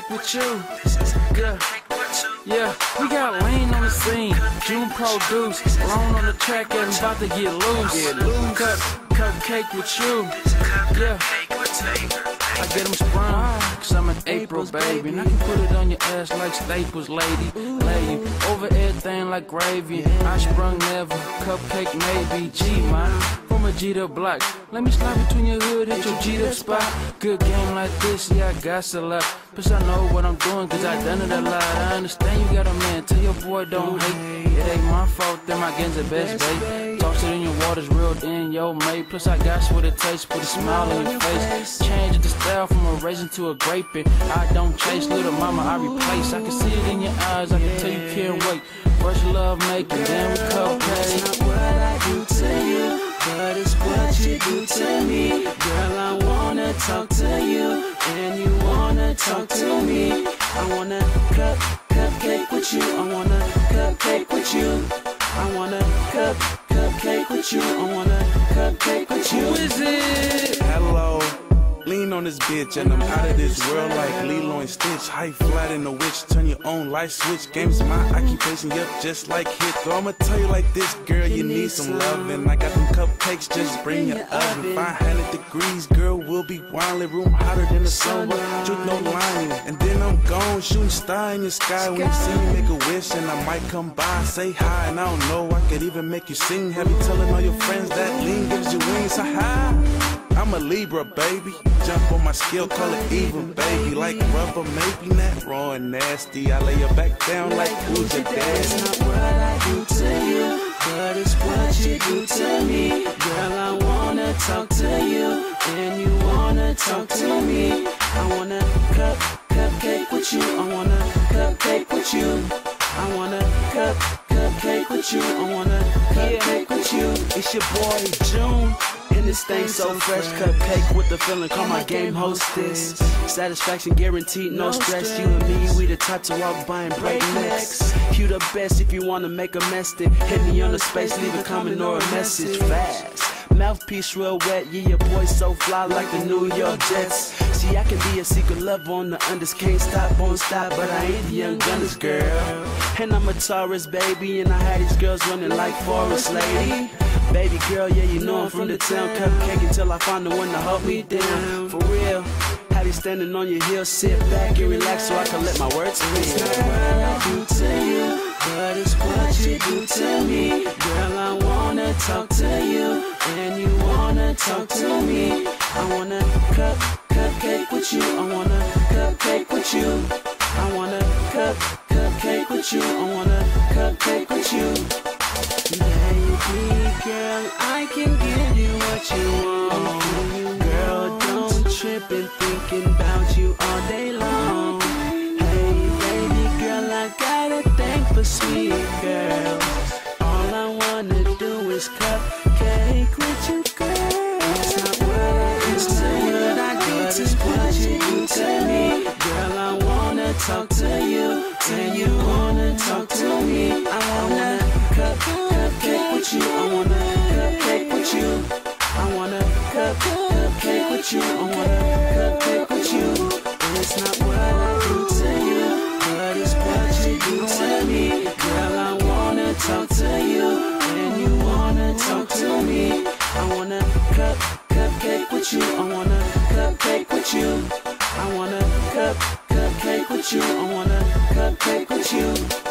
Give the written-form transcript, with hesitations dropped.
cupcake with you. Yeah, we got Leen on the scene, June produce, Blown on the track and about to get loose. Cupcake with you. Yeah, I get them sprung, cause I'm an April baby, and I can put it on your ass like Staples, lady. Lay you over everything like gravy. I sprung never, cupcake maybe. G man, from a G to block. Let me slide between your hood, hit your G to spot. Good game like this, yeah, I got a lot. Plus I know what I'm doing, cause I done it a lot. I understand you got a man, tell your boy don't hate. It ain't my fault, that my game's the best, babe. Toss it in your waters, real in your mate. Plus I got what it takes, put a smile on your face. Change the style from a raisin to a graping. I don't chase, little mama, I replace. I can see it in your eyes, I can tell you can't wait. First love making, then we cupcake. It's not what I do to you, but it's what you do to me. Girl, I wanna talk to you, and you wanna talk to me. I wanna cupcake with you. I wanna cupcake with you. I wanna cupcake with you. I wanna cupcake with you. Who is it? Hello. Lean on this bitch and I'm out of this world like Lilo and Stitch. High flat in the witch, turn your own light switch. Game's mine, I keep placing you up just like hit. So I'ma tell you like this, girl, you need some loving. I got them cupcakes, just bring your oven. 500 degrees, girl, we'll be wildin'. Room hotter than the sun, but truth no lying. And then I'm gone, shooting star in your sky. When you see me, make a wish and I might come by. Say hi, and I don't know, I could even make you sing. Have you telling all your friends that Leen gives you wings? Ha-ha. I'm a Libra, baby. Jump on my skill, call it even, baby. Like rubber, maybe not raw and nasty. I lay your back down like who's your daddy. It's not what I do to you, but it's what you do to me. Girl, I wanna talk to you, and you wanna talk to me. I wanna cupcake with you. I wanna cupcake with you. I wanna cupcake with you. I wanna cupcake with you. It's your boy June. And this thing so fresh, cupcake with the feeling, call my game hostess. Satisfaction guaranteed, no stress. You and me, we the type to walk by and break necks. You the best if you wanna make a mess, then hit me on the space, leave a comment or a message fast. Mouthpiece real wet, yeah, your boy so fly like the New York Jets. See, I can be a secret lover on the unders, can't stop, won't stop, but I ain't the young gunners, girl. And I'm a Taurus, baby, and I had these girls running like Forest Lady. Baby girl, yeah, you know I'm from the town. Cupcake until I find the one to hold me down. For real, have you standing on your heels, sit back and relax so I can let my words speak. It's not what I do to you, but it's what you do to me. Girl, I wanna talk to you, and you wanna talk to me. I wanna cupcake with you. I wanna cupcake with you. I wanna cupcake with you. I wanna cupcake with you. Baby girl, I can give you what you want. Girl, don't trip and thinking about you all day long. Hey, baby girl, I got a thing for sweet girls. All I wanna do is cupcake with you, girl. It's not what I do to you, but it's what you do to me. Girl, I wanna talk to you, and you wanna talk to me. I wanna cupcake with you. I wanna cupcake with you. I wanna cupcake with you. I wanna cupcake with you. And it's not what I do to you, but it's what you do to me. Girl, I wanna talk to you, and you wanna talk to me. I wanna cupcake with you. I wanna cupcake with you. I wanna cupcake with you. I wanna cupcake with you.